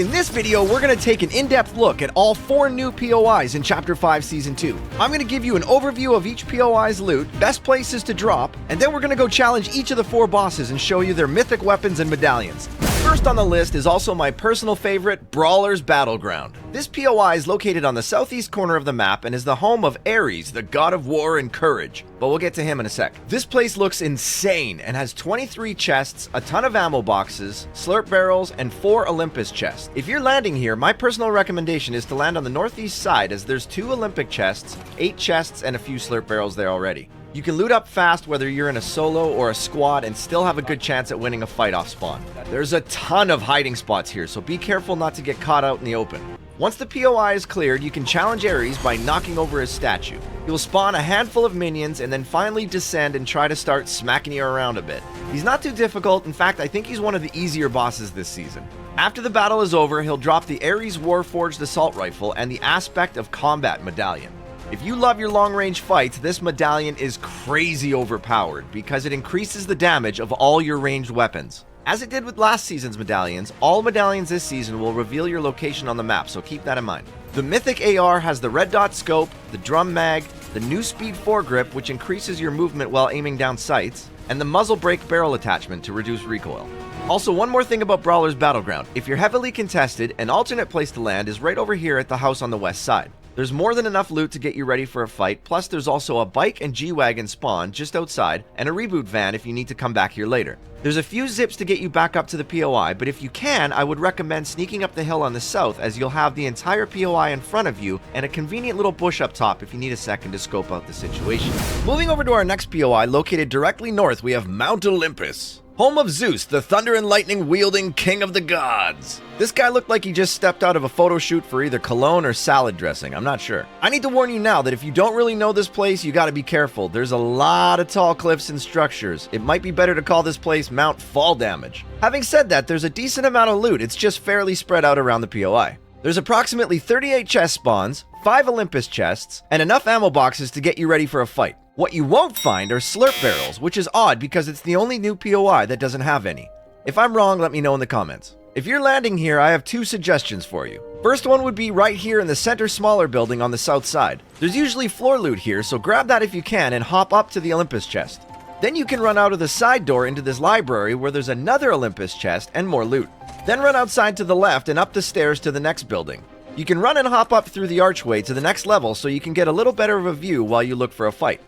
In this video, we're going to take an in-depth look at all 4 new POIs in Chapter 5 Season 2. I'm going to give you an overview of each POI's loot, best places to drop, and then we're going to go challenge each of the 4 bosses and show you their mythic weapons and medallions. First on the list is also my personal favorite, Brawlers Battleground. This POI is located on the southeast corner of the map and is the home of Ares, the god of war and courage, but we'll get to him in a sec. This place looks insane and has 23 chests, a ton of ammo boxes, slurp barrels, and 4 Olympus chests. If you're landing here, my personal recommendation is to land on the northeast side as there's 2 Olympic chests, 8 chests, and a few slurp barrels there already. You can loot up fast whether you're in a solo or a squad and still have a good chance at winning a fight off spawn. There's a ton of hiding spots here, so be careful not to get caught out in the open. Once the POI is cleared, you can challenge Ares by knocking over his statue. You'll spawn a handful of minions and then finally descend and try to start smacking you around a bit. He's not too difficult, in fact I think he's one of the easier bosses this season. After the battle is over, he'll drop the Ares Warforged Assault Rifle and the Aspect of Combat Medallion. If you love your long-range fights, this medallion is crazy overpowered because it increases the damage of all your ranged weapons. As it did with last season's medallions, all medallions this season will reveal your location on the map, so keep that in mind. The Mythic AR has the red dot scope, the drum mag, the new speed foregrip which increases your movement while aiming down sights, and the muzzle brake barrel attachment to reduce recoil. Also, one more thing about Brawlers Battleground. If you're heavily contested, an alternate place to land is right over here at the house on the west side. There's more than enough loot to get you ready for a fight, plus there's also a bike and G-Wagon spawn just outside, and a reboot van if you need to come back here later. There's a few zips to get you back up to the POI, but if you can, I would recommend sneaking up the hill on the south as you'll have the entire POI in front of you and a convenient little bush up top if you need a second to scope out the situation. Moving over to our next POI, located directly north, we have Mount Olympus, home of Zeus, the thunder and lightning wielding king of the gods. This guy looked like he just stepped out of a photo shoot for either cologne or salad dressing, I'm not sure. I need to warn you now that if you don't really know this place, you gotta be careful. There's a lot of tall cliffs and structures. It might be better to call this place Mount Fall Damage. Having said that, there's a decent amount of loot, it's just fairly spread out around the POI. There's approximately 38 chest spawns, 5 Olympus chests, and enough ammo boxes to get you ready for a fight. What you won't find are slurp barrels, which is odd because it's the only new POI that doesn't have any. If I'm wrong, let me know in the comments. If you're landing here, I have 2 suggestions for you. First one would be right here in the center smaller building on the south side. There's usually floor loot here, so grab that if you can and hop up to the Olympus chest. Then you can run out of the side door into this library where there's another Olympus chest and more loot. Then run outside to the left and up the stairs to the next building. You can run and hop up through the archway to the next level so you can get a little better of a view while you look for a fight.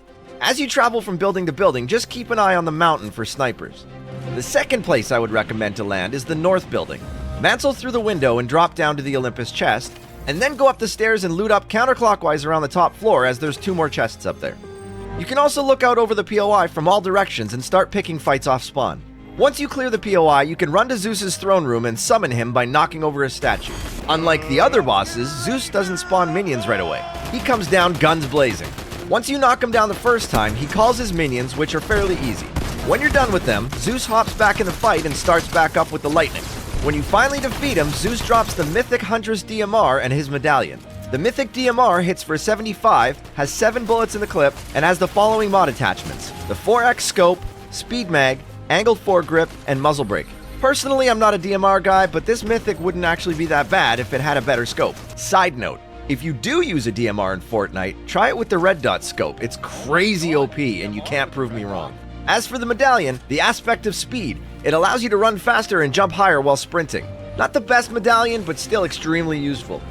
As you travel from building to building, just keep an eye on the mountain for snipers. The second place I would recommend to land is the north building. Mansell through the window and drop down to the Olympus chest, and then go up the stairs and loot up counterclockwise around the top floor as there's 2 more chests up there. You can also look out over the POI from all directions and start picking fights off spawn. Once you clear the POI, you can run to Zeus's throne room and summon him by knocking over his statue. Unlike the other bosses, Zeus doesn't spawn minions right away. He comes down guns blazing. Once you knock him down the first time, he calls his minions, which are fairly easy. When you're done with them, Zeus hops back in the fight and starts back up with the lightning. When you finally defeat him, Zeus drops the Mythic Huntress DMR and his medallion. The Mythic DMR hits for 75, has 7 bullets in the clip, and has the following mod attachments: the 4X scope, speed mag, angled foregrip, and muzzle brake. Personally, I'm not a DMR guy, but this Mythic wouldn't actually be that bad if it had a better scope. Side note, if you do use a DMR in Fortnite, try it with the red dot scope. It's crazy OP and you can't prove me wrong. As for the medallion, the Aspect of Speed, it allows you to run faster and jump higher while sprinting. Not the best medallion, but still extremely useful.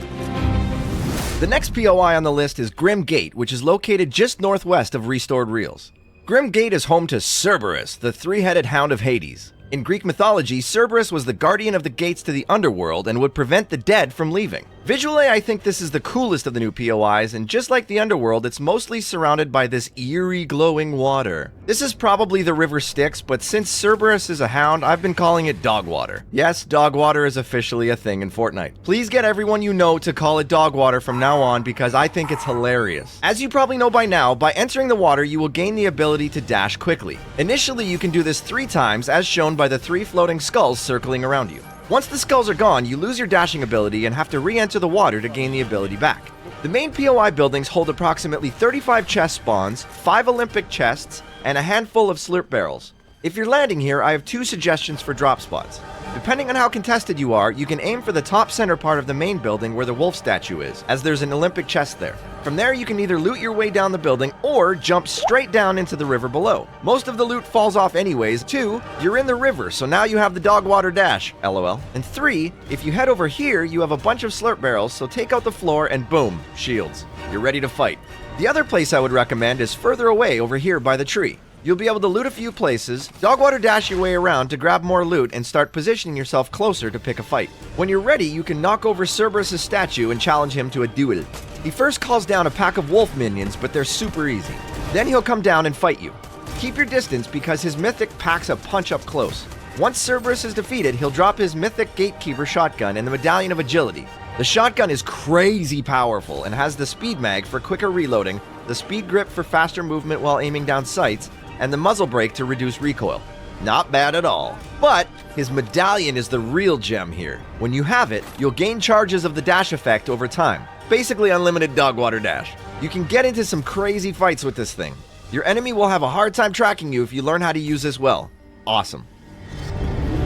The next POI on the list is Grim Gate, which is located just northwest of Restored Reels. Grim Gate is home to Cerberus, the 3-headed hound of Hades. In Greek mythology, Cerberus was the guardian of the gates to the Underworld and would prevent the dead from leaving. Visually, I think this is the coolest of the new POIs, and just like the Underworld, it's mostly surrounded by this eerie glowing water. This is probably the river Styx, but since Cerberus is a hound, I've been calling it dog water. Yes, dog water is officially a thing in Fortnite. Please get everyone you know to call it dog water from now on because I think it's hilarious. As you probably know by now, by entering the water, you will gain the ability to dash quickly. Initially, you can do this 3 times as shown by the 3 floating skulls circling around you. Once the skulls are gone, you lose your dashing ability and have to re-enter the water to gain the ability back. The main POI buildings hold approximately 35 chest spawns, 5 Olympic chests, and a handful of slurp barrels. If you're landing here, I have two suggestions for drop spots. Depending on how contested you are, you can aim for the top center part of the main building where the wolf statue is, as there's an Olympic chest there. From there, you can either loot your way down the building or jump straight down into the river below. Most of the loot falls off anyways. 2, you're in the river, so now you have the dog water dash, lol. And 3, if you head over here, you have a bunch of slurp barrels, so take out the floor and boom, shields. You're ready to fight. The other place I would recommend is further away over here by the tree. You'll be able to loot a few places, dog water dash your way around to grab more loot and start positioning yourself closer to pick a fight. When you're ready, you can knock over Cerberus' statue and challenge him to a duel. He first calls down a pack of wolf minions, but they're super easy. Then he'll come down and fight you. Keep your distance because his mythic packs a punch up close. Once Cerberus is defeated, he'll drop his mythic gatekeeper shotgun and the medallion of agility. The shotgun is crazy powerful and has the speed mag for quicker reloading, the speed grip for faster movement while aiming down sights, and the muzzle brake to reduce recoil. Not bad at all. But his medallion is the real gem here. When you have it, you'll gain charges of the dash effect over time. Basically unlimited dog water dash. You can get into some crazy fights with this thing. Your enemy will have a hard time tracking you if you learn how to use this well. Awesome.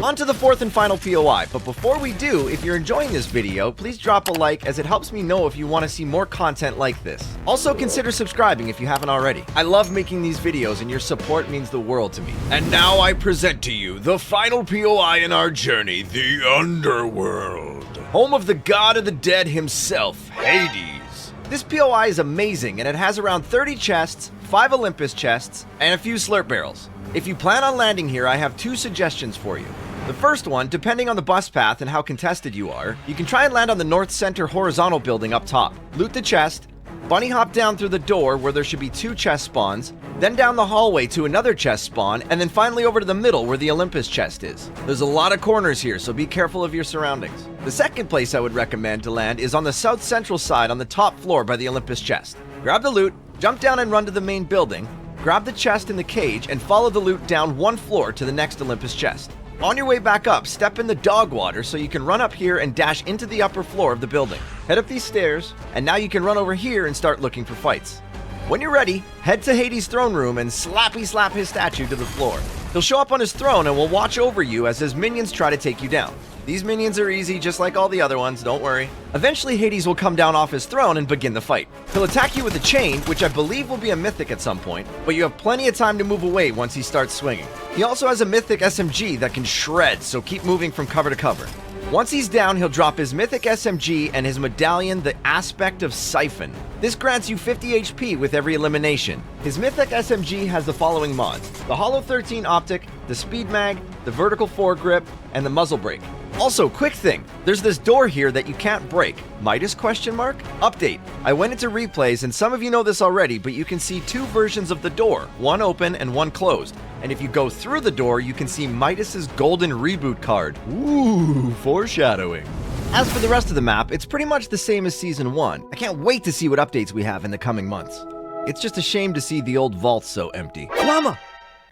On to the fourth and final POI, but before we do, if you're enjoying this video, please drop a like as it helps me know if you want to see more content like this. Also consider subscribing if you haven't already. I love making these videos and your support means the world to me. And now I present to you the final POI in our journey, the Underworld. Home of the god of the dead himself, Hades. This POI is amazing and it has around 30 chests, 5 Olympus chests, and a few slurp barrels. If you plan on landing here, I have 2 suggestions for you. The first one, depending on the bus path and how contested you are, you can try and land on the north center horizontal building up top. Loot the chest, bunny hop down through the door where there should be 2 chest spawns, then down the hallway to another chest spawn, and then finally over to the middle where the Olympus chest is. There's a lot of corners here, so be careful of your surroundings. The second place I would recommend to land is on the south central side on the top floor by the Olympus chest. Grab the loot, jump down and run to the main building, grab the chest in the cage, and follow the loot down 1 floor to the next Olympus chest. On your way back up, step in the dog water so you can run up here and dash into the upper floor of the building. Head up these stairs, and now you can run over here and start looking for fights. When you're ready, head to Hades' throne room and slappy slap his statue to the floor. He'll show up on his throne and will watch over you as his minions try to take you down. These minions are easy, just like all the other ones, don't worry. Eventually, Hades will come down off his throne and begin the fight. He'll attack you with a chain, which I believe will be a mythic at some point, but you have plenty of time to move away once he starts swinging. He also has a mythic SMG that can shred, so keep moving from cover to cover. Once he's down, he'll drop his mythic SMG and his medallion, the Aspect of Siphon. This grants you 50 HP with every elimination. His mythic SMG has the following mods: the Hollow 13 optic, the speed mag, the vertical foregrip, and the muzzle brake. Also, quick thing, there's this door here that you can't break. Midas question mark? Update. I went into replays and some of you know this already, but you can see 2 versions of the door, one open and one closed. And if you go through the door, you can see Midas's golden reboot card. Ooh, foreshadowing. As for the rest of the map, it's pretty much the same as Season 1. I can't wait to see what updates we have in the coming months. It's just a shame to see the old vault so empty. Llama!